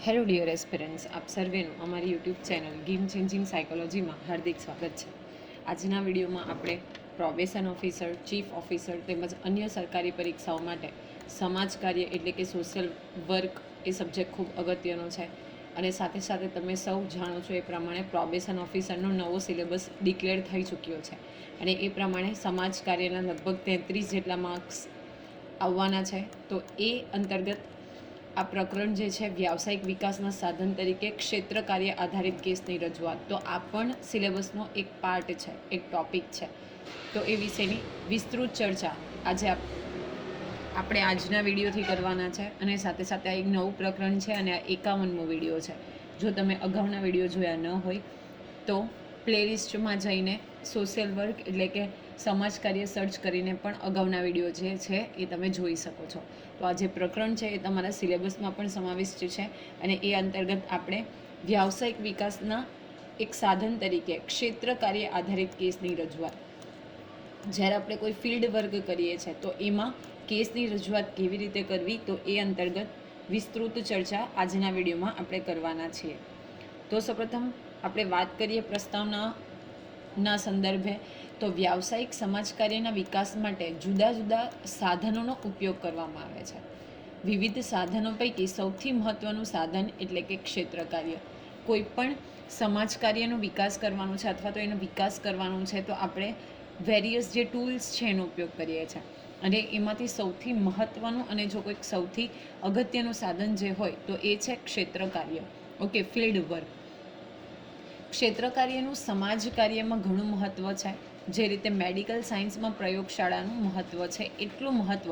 Hello dear aspirants, આપ સર્વેનું અમારી YouTube channel game changing સાયકોલોજીમાં હાર્દિક સ્વાગત છે. આજના વિડીયોમાં આપણે પ્રોબેશન ઓફિસર, ચીફ ઓફિસર તેમજ અન્ય સરકારી પરીક્ષાઓ માટે સમાજ કાર્ય એટલે કે સોશિયલ વર્ક એ સબ્જેક્ટ ખૂબ અગત્યનો છે. અને સાથે સાથે તમે સૌ જાણો છો એ પ્રમાણે પ્રોબેશન ઓફિસરનો નવો સિલેબસ ડિક્લેર થઈ ચૂક્યો છે અને એ પ્રમાણે સમાજ કાર્યના લગભગ 33 જેટલા માર્ક્સ આવવાના છે. તો એ અંતર્ગત આ પ્રકરણ જે છે વ્યાવસાયિક વિકાસના સાધન તરીકે ક્ષેત્ર કાર્ય આધારિત કેસની રજૂઆત, તો આ પણ સિલેબસનો એક પાર્ટ છે, એક ટોપિક છે. તો એ વિશેની વિસ્તૃત ચર્ચા આજે આપણે આજના વિડીયોથી કરવાના છે. અને સાથે સાથે આ એક નવું પ્રકરણ છે અને આ 51મો વિડીયો છે. જો તમે અગાઉના વિડીયો જોયા ન હોય તો પ્લેલિસ્ટમાં જઈને સોશિયલ વર્ક એટલે કે સમાજ કાર્ય સર્ચ કરીને પણ અગાઉના વિડીયો જે છે એ તમે જોઈ શકો છો. તો આ જે પ્રકરણ છે એ તમારા સિલેબસમાં પણ સમાવિષ્ટ છે અને એ અંતર્ગત આપણે વ્યાવસાયિક વિકાસના એક સાધન તરીકે ક્ષેત્ર કાર્ય આધારિત કેસની રજૂઆત, જ્યારે આપણે કોઈ ફિલ્ડ વર્ક કરીએ છીએ તો એમાં કેસની રજૂઆત કેવી રીતે કરવી, તો એ અંતર્ગત વિસ્તૃત ચર્ચા આજના વિડીયોમાં આપણે કરવાના છીએ. તો સૌપ્રથમ આપણે વાત કરીએ પ્રસ્તાવના સંદર્ભે, તો વ્યાવસાયિક સમાજ કાર્યના વિકાસ માટે જુદા જુદા સાધનોનો ઉપયોગ કરવામાં આવે છે. વિવિધ સાધનો પૈકી સૌથી મહત્ત્વનું સાધન એટલે કે ક્ષેત્ર કાર્ય. કોઈ પણ સમાજ કાર્યનો વિકાસ કરવાનો છે અથવા તો એનો વિકાસ કરવાનો છે તો આપણે વેરિયસ જે ટૂલ્સ છે એનો ઉપયોગ કરીએ છીએ અને એમાંથી સૌથી મહત્ત્વનું અને જો કોઈક સૌથી અગત્યનું સાધન જે હોય તો એ છે ક્ષેત્ર કાર્ય. Okay, field work. ક્ષેત્ર કાર્યનું સમાજ કાર્યમાં ઘણું મહત્ત્વ છે. જે રીતે મેડિકલ સાયન્સમાં પ્રયોગશાળાનું મહત્ત્વ છે એટલું મહત્ત્વ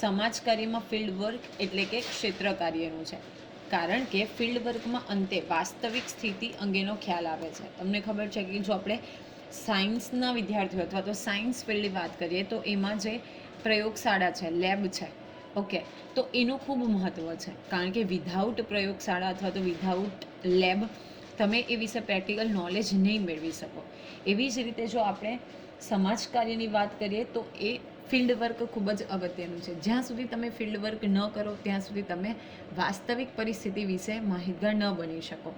સમાજ કાર્યમાં ફિલ્ડ વર્ક એટલે કે ક્ષેત્ર કાર્યનું છે. કારણ કે ફિલ્ડ વર્કમાં અંતે વાસ્તવિક સ્થિતિ અંગેનો ખ્યાલ આવે છે. તમને ખબર છે કે જો આપણે સાયન્સના વિદ્યાર્થીઓ અથવા તો સાયન્સ ફિલ્ડની વાત કરીએ તો એમાં જે પ્રયોગશાળા છે, લેબ છે, ઓકે, તો એનું ખૂબ મહત્ત્વ છે. કારણ કે વિધાઉટ પ્રયોગશાળા અથવા તો વિધાઉટ લેબ તમે એ વિશે પ્રેક્ટિકલ નોલેજ નહીં મેળવી શકો. એવી જ રીતે જો આપણે સમાજ કાર્યની વાત કરીએ તો એ ફિલ્ડ વર્ક ખૂબ જ અગત્યનું છે. જ્યાં સુધી તમે ફિલ્ડ વર્ક ન કરો ત્યાં સુધી તમે વાસ્તવિક પરિસ્થિતિ વિશે માહિતગાર ન બની શકો.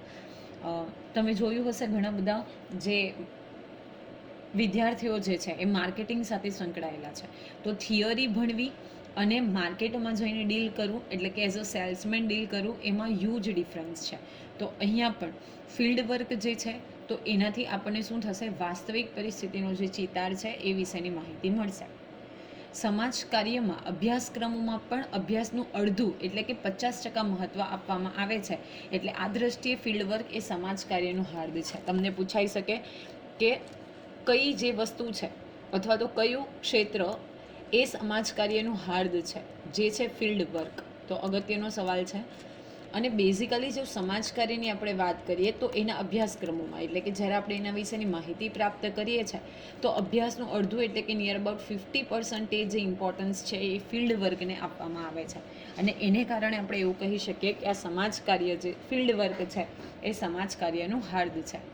તમે જોયું હશે ઘણા બધા જે વિદ્યાર્થીઓ જે છે એ માર્કેટિંગ સાથે સંકળાયેલા છે, તો થિયરી ભણવી અને માર્કેટમાં જઈને ડીલ કરવું એટલે કે એઝ અ સેલ્સમેન ડીલ કરવું એમાં હ્યુજ ડિફરન્સ છે. તો અહીંયા પણ ફિલ્ડ વર્ક જે છે તો એનાથી આપણને શું થશે, વાસ્તવિક પરિસ્થિતિનો જે ચિતાર છે એ વિશેની માહિતી મળશે. સમાજ કાર્યમાં અભ્યાસક્રમોમાં પણ અભ્યાસનું અડધું એટલે કે 50% મહત્ત્વ આપવામાં આવે છે. એટલે આ દ્રષ્ટિએ ફિલ્ડ વર્ક એ સમાજ કાર્યનું હાર્દ છે. તમને પૂછાઈ શકે કે કઈ જે વસ્તુ છે અથવા તો કયું ક્ષેત્ર એ સમાજ કાર્યનું હાર્દ છે, જે છે ફિલ્ડ વર્ક. તો અગત્યનો સવાલ છે. અને બેઝિકલી જો સમાજ કાર્યની આપણે વાત કરીએ તો એના અભ્યાસક્રમોમાં એટલે કે જ્યારે આપણે એના વિશેની માહિતી પ્રાપ્ત કરીએ છીએ તો અભ્યાસનું અડધું એટલે કે નિયર અબાઉટ 50% જે ઇમ્પોર્ટન્સ છે એ ફિલ્ડ વર્કને આપવામાં આવે છે. અને એને કારણે આપણે એવું કહી શકીએ કે આ સમાજ કાર્ય જે ફિલ્ડ વર્ક છે એ સમાજ કાર્યનું હાર્દ છે.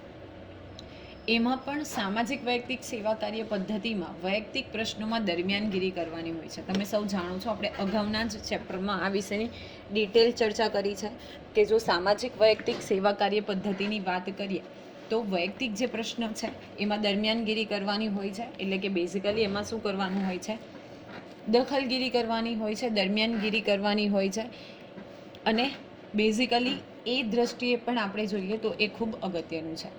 એમાં પણ સામાજિક વૈયક્તિક સેવા કાર્ય પદ્ધતિમાં વૈયક્તિક પ્રશ્નોમાં દરમિયાનગીરી કરવાની હોય છે. તમે સૌ જાણો છો, આપણે અગાઉના જ ચેપ્ટરમાં આ વિશેની ડિટેલ ચર્ચા કરી છે કે જો સામાજિક વૈયક્તિક સેવા કાર્ય પદ્ધતિની વાત કરીએ તો વૈયક્તિક જે પ્રશ્ન છે એમાં દરમિયાનગીરી કરવાની હોય છે. એટલે કે બેઝિકલી એમાં શું કરવાનું હોય છે, દખલગીરી કરવાની હોય છે, દરમિયાનગીરી કરવાની હોય છે. અને બેઝિકલી એ દ્રષ્ટિએ પણ આપણે જોઈએ તો એ ખૂબ અગત્યનું છે.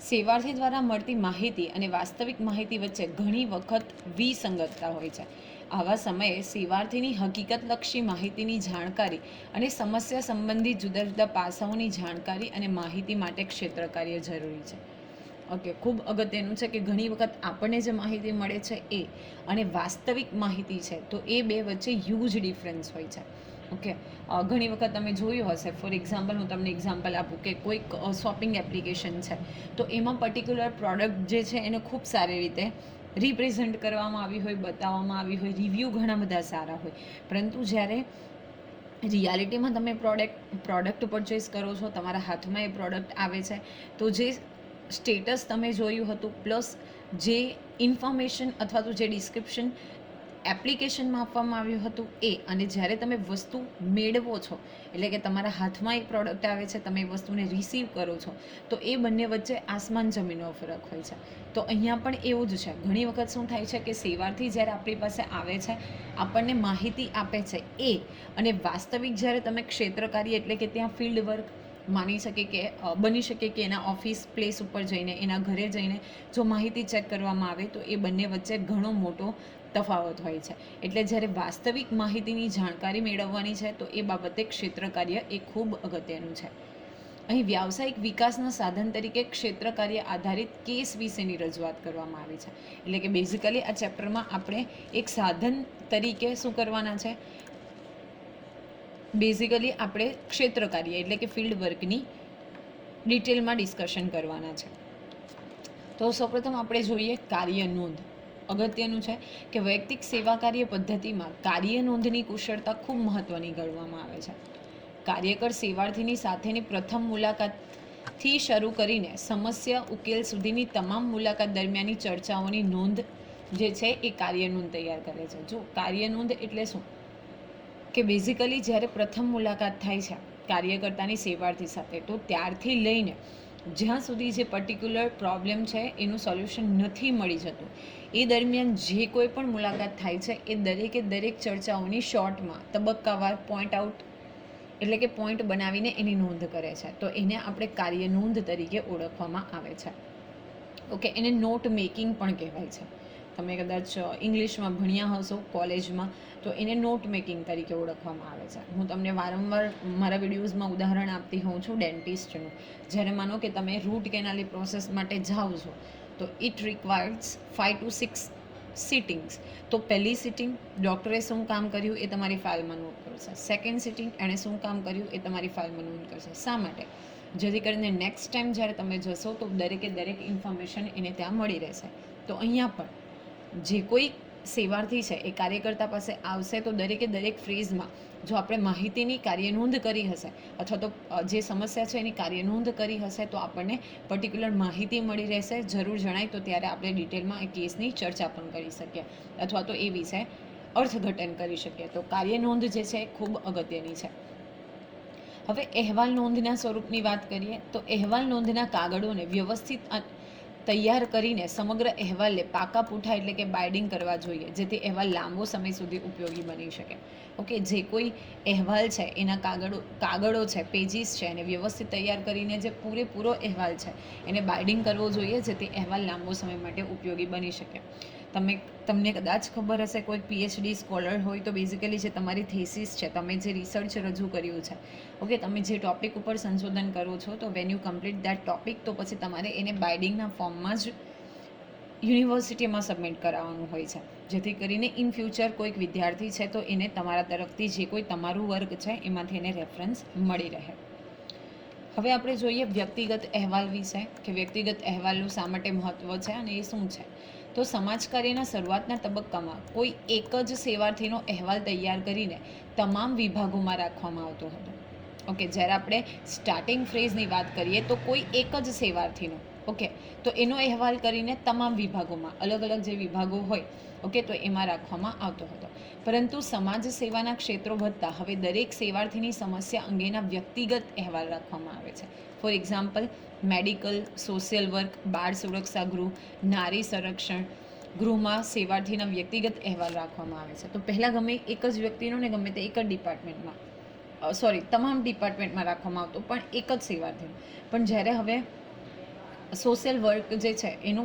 સેવાર્થી દ્વારા મળતી માહિતી અને વાસ્તવિક માહિતી વચ્ચે ઘણી વખત વિસંગતતા હોય છે. આવા સમયે સેવાર્થીની હકીકતલક્ષી માહિતીની જાણકારી અને સમસ્યા સંબંધિત જુદા જુદા પાસાઓની જાણકારી અને માહિતી માટે ક્ષેત્ર કાર્ય જરૂરી છે. ઓકે, ખૂબ અગત્યનું છે કે ઘણી વખત આપણને જે માહિતી મળે છે એ અને વાસ્તવિક માહિતી છે તો એ બે વચ્ચે હ્યુજ ડિફરન્સ હોય છે. ઓકે, ઘણી વખત તમે જોયું હશે, ફોર એક્ઝામ્પલ હું તમને એક્ઝામ્પલ આપું કે કોઈક શોપિંગ એપ્લિકેશન છે તો એમાં પર્ટિક્યુલર પ્રોડક્ટ જે છે એને ખૂબ સારી રીતે રિપ્રેઝન્ટ કરવામાં આવી હોય, બતાવવામાં આવી હોય, રિવ્યૂ ઘણા બધા સારા હોય, પરંતુ જ્યારે રિયાલિટીમાં તમે પ્રોડક્ટ પરચેસ કરો છો, તમારા હાથમાં એ પ્રોડક્ટ આવે છે તો જે સ્ટેટસ તમે જોયું હતું પ્લસ જે ઇન્ફોર્મેશન અથવા તો જે ડિસ્ક્રિપ્શન એપ્લિકેશનમાં આપવામાં આવ્યું હતું એ અને જ્યારે તમે વસ્તુ મેળવો છો, એટલે કે તમારા હાથમાં એક પ્રોડક્ટ આવે છે, તમે એ વસ્તુને રિસીવ કરો છો, તો એ બંને વચ્ચે આસમાન જમીનનો ફરક હોય છે. તો અહીંયા પણ એવું જ છે. ઘણી વખત શું થાય છે કે સેવાર્થી જ્યારે આપણી પાસે આવે છે, આપણને માહિતી આપે છે એ, અને વાસ્તવિક જ્યારે તમે ક્ષેત્ર કાર્ય એટલે કે ત્યાં ફિલ્ડ વર્ક માની શકે કે બની શકે કે એના ઓફિસ પ્લેસ ઉપર જઈને, એના ઘરે જઈને જો માહિતી ચેક કરવામાં આવે તો એ બંને વચ્ચે ઘણો મોટો તફાવત હોય છે. એટલે જ્યારે વાસ્તવિક માહિતીની જાણકારી મેળવવાની છે તો એ બાબતે ક્ષેત્ર કાર્ય એ ખૂબ અગત્યનું છે. અહીં વ્યાવસાયિક વિકાસના સાધન તરીકે ક્ષેત્ર કાર્ય આધારિત કેસ વિશેની રજૂઆત કરવામાં આવી છે. એટલે કે બેઝિકલી આ ચેપ્ટરમાં આપણે એક સાધન તરીકે શું કરવાના છે, બેઝિકલી આપણે ક્ષેત્ર કાર્ય એટલે કે ફિલ્ડ વર્કની ડિટેલમાં ડિસ્કશન કરવાના છે. તો સૌપ્રથમ આપણે જોઈએ કાર્ય નોંધ. અગત્યનું છે કે વૈયક્તિક સેવા કાર્ય પદ્ધતિમાં કાર્ય નોંધની કુશળતા ખૂબ મહત્વની ગણવામાં આવે છે. કાર્યકર સેવાર્થીની સાથેની પ્રથમ મુલાકાતથી શરૂ કરીને સમસ્યા ઉકેલ સુધીની તમામ મુલાકાત દરમિયાનની ચર્ચાઓની નોંધ જે છે એ કાર્ય નોંધ તૈયાર કરે છે. જો કાર્ય નોંધ એટલે શું કે બેઝિકલી જ્યારે પ્રથમ મુલાકાત થાય છે કાર્યકર્તાની સેવાર્થી સાથે, તો ત્યારથી લઈને જ્યાં સુધી જે પર્ટિક્યુલર પ્રોબ્લેમ છે એનું સોલ્યુશન નથી મળી જતું એ દરમિયાન જે કોઈ પણ મુલાકાત થાય છે એ દરેકે દરેક ચર્ચાઓની શોર્ટમાં તબક્કાવાર પોઈન્ટ આઉટ એટલે કે પોઈન્ટ બનાવીને એની નોંધ કરે છે. તો એને આપણે કાર્ય નોંધ તરીકે ઓળખવામાં આવે છે. ઓકે, એને નોટ મેકિંગ પણ કહેવાય છે. તમે કદાચ ઇંગ્લિશમાં ભણ્યા હશો કોલેજમાં, તો એને નોટ મેકિંગ તરીકે ઓળખવામાં આવે છે. હું તમને વારંવાર મારા વિડીયોઝમાં ઉદાહરણ આપતી હોઉં છું ડેન્ટિસ્ટનું. જ્યારે માનો કે તમે રૂટ કેનાલની પ્રોસેસ માટે જાઓ છો તો ઇટ રિક્વાયર્સ 5 to 6 સિટિંગ્સ. તો પહેલી સિટિંગ ડૉક્ટરે શું કામ કર્યું એ તમારી ફાઇલમાં નોટ કરશે. સેકન્ડ સિટિંગ એણે શું કામ કર્યું એ તમારી ફાઇલમાં નોટ કરશે. શા માટે? જેથી કરીને નેક્સ્ટ ટાઈમ જ્યારે તમે જશો તો દરેકે દરેક ઇન્ફોર્મેશન એને ત્યાં મળી રહેશે. તો અહીંયા પણ જે કોઈ સેવાર્થી છે એ કાર્યકર્તા પાસે આવશે તો દરેકે દરેક ફ્રેઝમાં જો આપણે માહિતીની કાર્યનોંધ કરી હશે અથવા તો જે સમસ્યા છે એની કાર્યનોંધ કરી હશે તો આપણને પર્ટિક્યુલર માહિતી મળી રહેશે. જરૂર જણાય તો ત્યારે આપણે ડિટેલમાં એ કેસની ચર્ચા પણ કરી શકીએ અથવા તો એ વિશે અર્થઘટન કરી શકીએ. તો કાર્યનોંધ જે છે એ ખૂબ અગત્યની છે. હવે અહેવાલ નોંધના સ્વરૂપની વાત કરીએ તો અહેવાલ નોંધના કાગળોને વ્યવસ્થિત તૈયાર કરીને સમગ્ર અહેવાલને પાકા પૂઠા એટલે કે બાઇડિંગ કરવા જોઈએ, જેથી અહેવાલ લાંબો સમય સુધી ઉપયોગી બની શકે. ઓકે, જે કોઈ અહેવાલ છે એના કાગળો છે, પેજીસ છે, એને વ્યવસ્થિત તૈયાર કરીને જે પૂરેપૂરો અહેવાલ છે એને બાઇડિંગ કરવો જોઈએ, જેથી અહેવાલ લાંબો સમય માટે ઉપયોગી બની શકે. તમને કદાચ ખબર હશે કોઈ PhD સ્કોલર હોય તો બેઝિકલી જે તમારી થીસીસ છે, તમે જે રિસર્ચ રજૂ કર્યું છે, ઓકે, તમે જે ટૉપિક ઉપર સંશોધન કરો છો, તો when you complete that topic તો પછી તમારે એને બાઇડિંગના ફોર્મમાં જ યુનિવર્સિટીમાં સબમિટ કરાવવાનું હોય છે, જેથી કરીને ઇન ફ્યુચર કોઈક વિદ્યાર્થી છે તો એને તમારા તરફથી જે કોઈ તમારું વર્ક છે એમાંથી એને રેફરન્સ મળી રહે. હવે આપણે જોઈએ વ્યક્તિગત અહેવાલ વિશે કે વ્યક્તિગત અહેવાલનું શા માટે મહત્ત્વ છે અને એ શું છે. તો સમાજ કાર્યના શરૂઆતના તબક્કામાં કોઈ એક જ સેવાર્થીનો અહેવાલ તૈયાર કરીને તમામ વિભાગોમાં રાખવામાં આવતો હતો. ઓકે, જ્યારે આપણે સ્ટાર્ટિંગ ફ્રેઝની વાત કરીએ તો કોઈ એક જ સેવાર્થીનો, ઓકે, તો એનો અહેવાલ કરીને તમામ વિભાગોમાં અલગ અલગ જે વિભાગો હોય, ઓકે, તો એમાં રાખવામાં આવતો હતો. પરંતુ સમાજ સેવાના ક્ષેત્રો વધતા હવે દરેક સેવાર્થીની સમસ્યા અંગેના વ્યક્તિગત અહેવાલ રાખવામાં આવે છે. For example, medical, social work, બાળ સુરક્ષા ગૃહ, નારી સંરક્ષણ ગૃહમાં સેવાર્થીના વ્યક્તિગત અહેવાલ રાખવામાં આવે છે. તો પહેલાં ગમે એક જ વ્યક્તિનો ને ગમે તે એક જ ડિપાર્ટમેન્ટમાં તમામ ડિપાર્ટમેન્ટમાં રાખવામાં આવતો પણ એક જ સેવાર્થીનો. પણ જ્યારે હવે સોશિયલ વર્ક જે છે એનો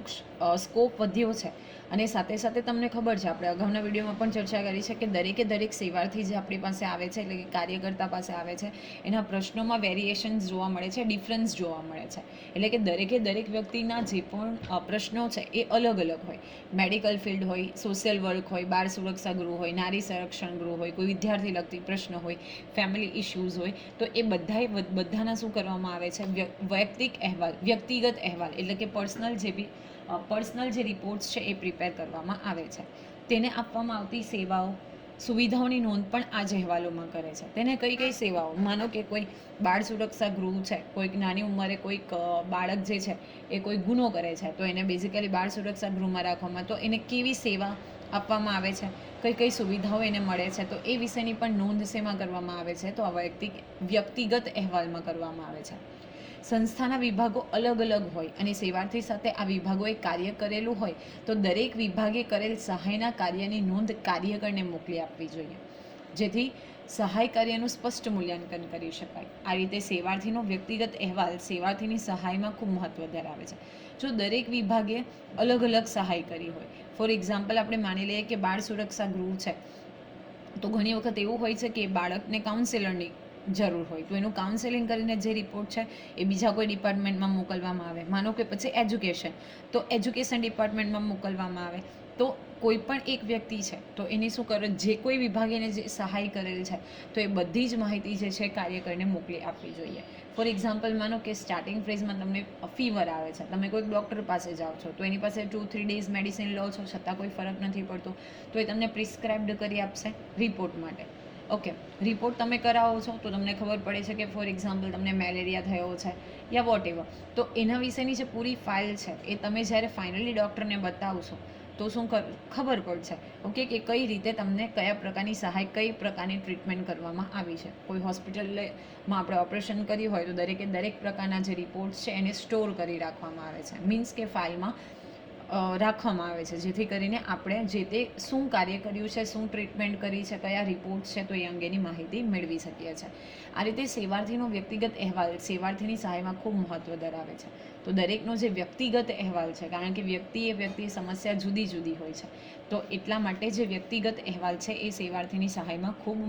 સ્કોપ વધ્યો છે અને સાથે સાથે તમને ખબર છે, આપણે અગાઉના વિડીયોમાં પણ ચર્ચા કરી છે કે દરેકે દરેક સેવાર્થી જે આપણી પાસે આવે છે એટલે કે કાર્યકર્તા પાસે આવે છે એના પ્રશ્નોમાં વેરિએશન્સ જોવા મળે છે, ડિફરન્સ જોવા મળે છે. એટલે કે દરેકે દરેક વ્યક્તિના જે પણ પ્રશ્નો છે એ અલગ અલગ હોય. મેડિકલ ફિલ્ડ હોય, સોશિયલ વર્ક હોય, બાળ સુરક્ષા ગૃહ હોય, નારી સંરક્ષણ ગૃહ હોય, કોઈ વિદ્યાર્થી લગતી પ્રશ્ન હોય, ફેમિલી ઇશ્યુઝ હોય, તો એ બધાના શું કરવામાં આવે છે વ્યક્તિગત અહેવાલ એટલે કે પર્સનલ જે રિપોર્ટ્સ છે એ પ્રિપેર કરવામાં આવે છે. તેને આપવામાં આવતી સેવાઓ સુવિધાઓની નોંધ પણ આ જ અહેવાલોમાં કરે છે. તેને કઈ કઈ સેવાઓ, માનો કે કોઈ બાળ સુરક્ષા ગૃહ છે, કોઈક નાની ઉંમરે કોઈક બાળક જે છે એ કોઈ ગુનો કરે છે તો એને બેઝિકલી બાળ સુરક્ષા ગૃહમાં રાખવામાં, તો એને કેવી સેવા આપવામાં આવે છે, કઈ કઈ સુવિધાઓ એને મળે છે, તો એ વિશેની પણ નોંધ શેમાં કરવામાં આવે છે, તો આ વ્યક્તિગત અહેવાલમાં કરવામાં આવે છે. સંસ્થાના વિભાગો અલગ અલગ હોય અને સેવાર્થી સાથે આ વિભાગોએ કાર્ય કરેલું હોય તો દરેક વિભાગે કરેલ સહાયના કાર્યની નોંધ કાર્યકરને મોકલી આપવી જોઈએ, જેથી સહાય કાર્યનું સ્પષ્ટ મૂલ્યાંકન કરી શકાય. આ રીતે સેવાર્થીનો વ્યક્તિગત અહેવાલ સેવાર્થીની સહાયમાં ખૂબ મહત્વ ધરાવે છે. જો દરેક વિભાગે અલગ અલગ સહાય કરી હોય, ફોર એક્ઝામ્પલ આપણે માની લઈએ કે બાળ સુરક્ષા ગૃહ છે, તો ઘણી વખત એવું હોય છે કે બાળકને કાઉન્સેલરની જરૂર હોય, તો એનું કાઉન્સેલિંગ કરીને જે રિપોર્ટ છે એ બીજા કોઈ ડિપાર્ટમેન્ટમાં મોકલવામાં આવે. માનો કે પછી એજ્યુકેશન, તો એજ્યુકેશન ડિપાર્ટમેન્ટમાં મોકલવામાં આવે. તો કોઈ પણ એક વ્યક્તિ છે તો એની શું કરે, જે કોઈ વિભાગે એને જે સહાય કરેલ છે તો એ બધી જ માહિતી જે છે કાર્યકરને મોકલી આપવી જોઈએ. ફોર એક્ઝામ્પલ, માનો કે સ્ટાર્ટિંગ ફેઝમાં તમને ફીવર આવે છે, તમે કોઈક ડૉક્ટર પાસે જાઓ છો, તો એની પાસે 2-3 ડેઝ મેડિસિન લો છો, છતાં કોઈ ફરક નથી પડતો, તો એ તમને પ્રિસ્ક્રાઇબ્ડ કરી આપશે રિપોર્ટ માટે. ઓકે, રિપોર્ટ તમે કરાવો છો તો તમને ખબર પડે છે કે ફોર એક્ઝામ્પલ તમને મેલેરિયા થયો છે યા વોટ એવર, તો એના વિશેની જે પૂરી ફાઇલ છે એ તમે જ્યારે ફાઇનલી ડૉક્ટરને બતાવશો તો શું ખબર પડશે, ઓકે, કે કઈ રીતે તમને કયા પ્રકારની સહાય, કઈ પ્રકારની ટ્રીટમેન્ટ કરવામાં આવી છે. કોઈ હોસ્પિટલમાં આપણે ઓપરેશન કર્યું હોય તો દરેક પ્રકારના જે રિપોર્ટ્સ છે એને સ્ટોર કરી રાખવામાં આવે છે, મીન્સ કે ફાઇલમાં રાખવામાં આવે છે, જેથી કરીને આપણે જે તે શું કાર્ય કર્યું છે, શું ટ્રીટમેન્ટ કરી છે, કયા રિપોર્ટ છે, તો એ અંગેની માહિતી મેળવી શકીએ છીએ. આ રીતે સેવાર્થીનો વ્યક્તિગત અહેવાલ સેવાર્થીની સહાયમાં ખૂબ મહત્વ ધરાવે છે. તો દરેકનો જે વ્યક્તિગત અહેવાલ છે, કારણ કે વ્યક્તિ સમસ્યા જુદી જુદી હોય છે, તો એટલા માટે જે વ્યક્તિગત અહેવાલ છે એ સેવાર્થીની સહાયમાં ખૂબ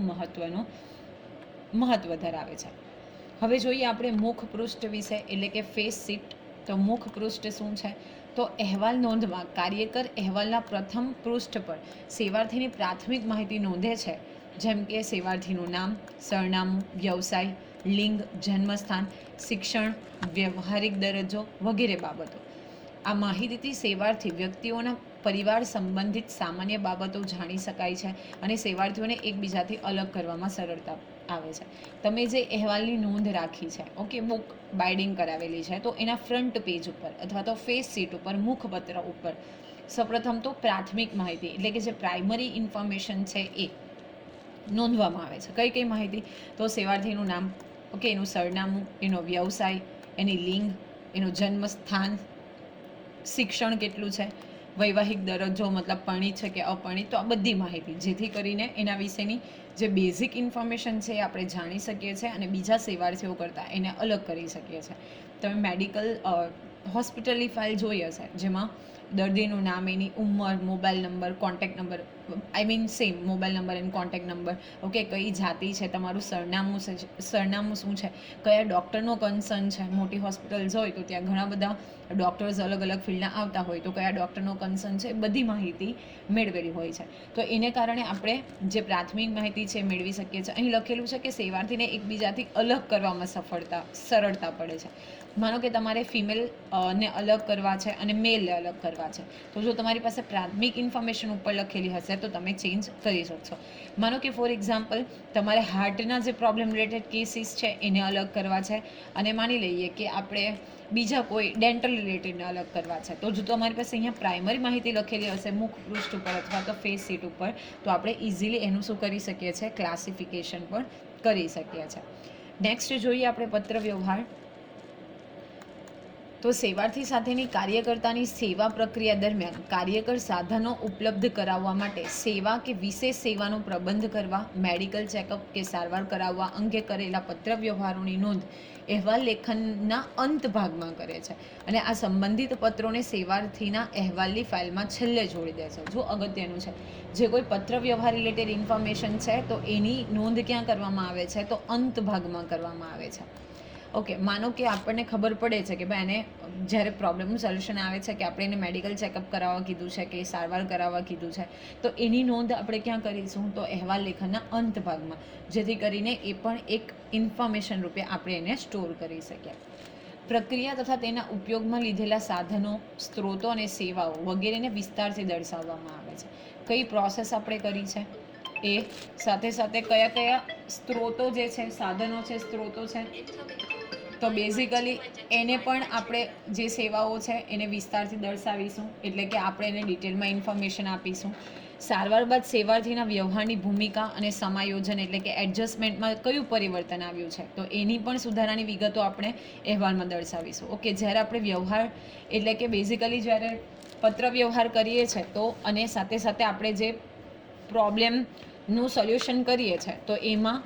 મહત્વ ધરાવે છે. હવે જોઈએ આપણે મુખ પૃષ્ઠ વિશે, એટલે કે ફેસ શીટ. તો મુખ પૃષ્ઠ શું છે, તો અહેવાલ નોંધમાં કાર્યકર અહેવાલના પ્રથમ પૃષ્ઠ પર સેવાર્થીની પ્રાથમિક માહિતી નોંધે છે, જેમ કે સેવાર્થીનું નામ, સરનામું, વ્યવસાય, લિંગ, જન્મસ્થાન, શિક્ષણ, વ્યવહારિક દરજ્જો વગેરે બાબતો. આ માહિતીથી સેવાર્થી વ્યક્તિઓના પરિવાર સંબંધિત સામાન્ય બાબતો જાણી શકાય છે અને સેવાર્થીઓને એકબીજાથી અલગ કરવામાં સરળતા આવે છે. તમે જે અહેવાલની નોંધ રાખી છે, ઓકે, બુક બાઇડિંગ કરાવેલી છે, તો એના ફ્રન્ટ પેજ ઉપર અથવા તો ફેસ શીટ ઉપર, મુખપત્ર ઉપર સૌપ્રથમ તો પ્રાથમિક માહિતી, એટલે કે જે પ્રાઇમરી ઇન્ફોર્મેશન છે એ નોંધવામાં આવે છે. કઈ માહિતી, તો સેવાર્થીનું નામ, ઓકે, એનું સરનામું, એનો વ્યવસાય, એની લિંગ, એનું જન્મસ્થાન, શિક્ષણ કેટલું છે, વૈવાહિક દરજ્જો મતલબ પરણિત છે કે અપરણિત, તો આ બધી માહિતી, જેથી કરીને એના વિશેની જે બેઝિક ઇન્ફોર્મેશન છે એ આપણે જાણી શકીએ છીએ અને બીજા સેવાર્થીઓ કરતાં એને અલગ કરી શકીએ છીએ. તમે મેડિકલ હોસ્પિટલની ફાઇલ જોઈ હશે, જેમાં દર્દીનું નામ, એની ઉંમર, mobile number, contact number, same mobile number and contact number, okay, કઈ જાતિ છે, તમારું સરનામું શું છે, કયા ડૉક્ટરનો કન્સર્ન છે. મોટી હોસ્પિટલ્સ હોય તો ત્યાં ઘણા બધા ડૉક્ટર્સ અલગ અલગ ફિલ્ડના આવતા હોય, તો કયા ડૉક્ટરનો કન્સર્ન છે, બધી માહિતી મેળવેલી હોય છે. તો એને કારણે આપણે જે પ્રાથમિક માહિતી છે મેળવી શકીએ છીએ. અહીં લખેલું છે કે સેવાર્થીને એકબીજાથી અલગ કરવામાં સરળતા પડે છે. માનો કે તમારે ફિમેલ ને અલગ કરવા છે અને મેલને અલગ કરવા છે, તો જો તમારી પાસે પ્રાથમિક ઇન્ફોર્મેશન ઉપર લખેલી હશે તો તમે ચેન્જ કરી શકશો. માનો કે ફોર એક્ઝામ્પલ તમારે હાર્ટના જે પ્રોબ્લેમ રિલેટેડ કેસીસ છે એને અલગ કરવા છે, અને માની લઈએ કે આપણે બીજા કોઈ ડેન્ટલ રિલેટેડને અલગ કરવા છે, તો જો તમારી પાસે અહીંયા પ્રાઇમરી માહિતી લખેલી હશે મુખ પૃષ્ઠ ઉપર અથવા તો ફેસ શીટ ઉપર, તો આપણે ઇઝીલી એનું શું કરી શકીએ છીએ, ક્લાસિફિકેશન પણ કરી શકીએ છીએ. નેક્સ્ટ જોઈએ આપણે પત્ર વ્યવહાર. તો સેવાર્થી સાથેની કાર્યકર્તાની સેવા પ્રક્રિયા દરમિયાન કાર્યકર સાધનો ઉપલબ્ધ કરાવવા માટે સેવા કે વિશેષ સેવાનો પ્રબંધ કરવા, મેડિકલ ચેકઅપ કે સારવાર કરાવવા અંગે કરેલા પત્ર વ્યવહારોની નોંધ અહેવાલ લેખનના અંત ભાગમાં કરે છે અને આ સંબંધિત પત્રોને સેવાર્થીના અહેવાલની ફાઇલમાં છેલ્લે જોડી દે છે. જો અગત્યનું છે, જે કોઈ પત્ર વ્યવહાર રિલેટેડ ઇન્ફોર્મેશન છે તો એની નોંધ ક્યાં કરવામાં આવે છે, તો અંત ભાગમાં કરવામાં આવે છે. ઓકે, માનો કે આપણને ખબર પડે છે કે ભાઈ એને જ્યારે પ્રોબ્લેમનું સોલ્યુશન આવે છે કે આપણે એને મેડિકલ ચેકઅપ કરાવવા કીધું છે કે સારવાર કરાવવા કીધું છે, તો એની નોંધ આપણે ક્યાં કરીશું, તો અહેવાલ લેખનના અંત ભાગમાં, જેથી કરીને એ પણ એક ઇન્ફોર્મેશન રૂપે આપણે એને સ્ટોર કરી શકીએ. પ્રક્રિયા તથા તેના ઉપયોગમાં લીધેલા સાધનો, સ્ત્રોતો અને સેવાઓ વગેરેને વિસ્તારથી દર્શાવવામાં આવે છે. કઈ પ્રોસેસ આપણે કરી છે એ, સાથે સાથે કયા સ્ત્રોતો જે છે, સાધનો છે, સ્ત્રોતો છે, તો બેઝિકલી એને પણ આપણે જે સેવાઓ છે એને વિસ્તારથી દર્શાવીશું, એટલે કે આપણે એને ડિટેલમાં ઇન્ફોર્મેશન આપીશું. સારવાર બાદ સેવાર્થીના વ્યવહારની ભૂમિકા અને સમાયોજન એટલે કે એડજસ્ટમેન્ટમાં કયું પરિવર્તન આવ્યું છે, તો એની પણ સુધારાની વિગતો આપણે અહેવાલમાં દર્શાવીશું. ઓકે, જ્યારે આપણે વ્યવહાર એટલે કે બેઝિકલી જ્યારે પત્ર વ્યવહાર કરીએ છીએ તો અને સાથે સાથે આપણે જે પ્રોબ્લેમનું સોલ્યુશન કરીએ છીએ તો એમાં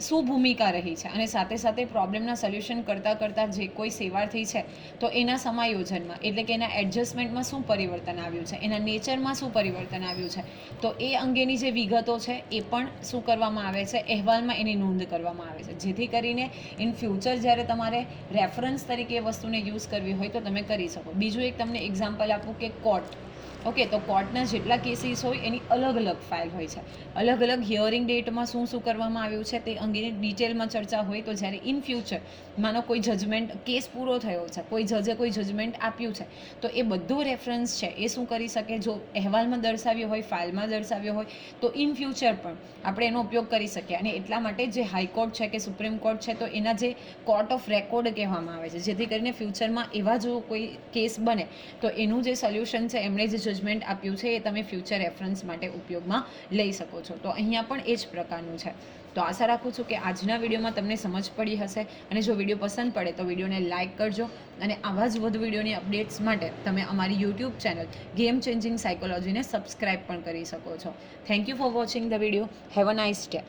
શું ભૂમિકા રહી છે અને સાથે સાથે પ્રોબ્લેમના સોલ્યુશન કરતાં જે કોઈ સેવાર્થી છે તો એના સમાયોજનમાં એટલે કે એના એડજસ્ટમેન્ટમાં શું પરિવર્તન આવ્યું છે, એના નેચરમાં શું પરિવર્તન આવ્યું છે, તો એ અંગેની જે વિગતો છે એ પણ શું કરવામાં આવે છે, અહેવાલમાં એની નોંધ કરવામાં આવે છે, જેથી કરીને ઇન ફ્યુચર જ્યારે તમારે રેફરન્સ તરીકે એ વસ્તુને યુઝ કરવી હોય તો તમે કરી શકો. બીજું એક તમને એક્ઝામ્પલ આપું કે કોર્ટ. ઓકે, તો કોર્ટના જેટલા કેસીસ હોય એની અલગ અલગ ફાઇલ હોય છે, અલગ અલગ હિયરિંગ ડેટમાં શું શું કરવામાં આવ્યું છે તે અંગેની ડિટેલમાં ચર્ચા હોય. તો જ્યારે ઇન ફ્યુચર માનો કોઈ જજમેન્ટ કેસ પૂરો થયો છે, કોઈ જજે કોઈ જજમેન્ટ આપ્યું છે તો એ બધો રેફરન્સ છે એ શું કરી શકે, જો અહેવાલમાં દર્શાવ્યો હોય, ફાઇલમાં દર્શાવ્યો હોય તો ઇન ફ્યુચર પણ આપણે એનો ઉપયોગ કરી શકીએ. અને એટલા માટે જે હાઈકોર્ટ છે કે સુપ્રીમ કોર્ટ છે તો એના જે કોર્ટ ઓફ રેકોર્ડ કહેવામાં આવે છે, જેથી કરીને ફ્યુચરમાં એવા જો કોઈ કેસ બને તો એનું જે સોલ્યુશન છે, એમણે જે જજમેન્ટ આપ્યું છે એ તમે ફ્યુચર રેફરન્સ માટે ઉપયોગમાં લઈ શકો છો. તો અહીંયા પણ એ જ પ્રકારનું છે. તો આશા રાખું છું કે આજના વિડીયોમાં તમને સમજ પડી હશે, અને જો વિડીયો પસંદ પડે તો વિડીયોને લાઇક કરજો, અને આવા જ વધુ વિડીયોની અપડેટ્સ માટે તમે અમારી યુટ્યુબ ચેનલ ગેમ ચેન્જિંગ સાયકોલોજીને સબસ્ક્રાઇબ પણ કરી શકો છો. Thank you for watching the video. Have a nice day.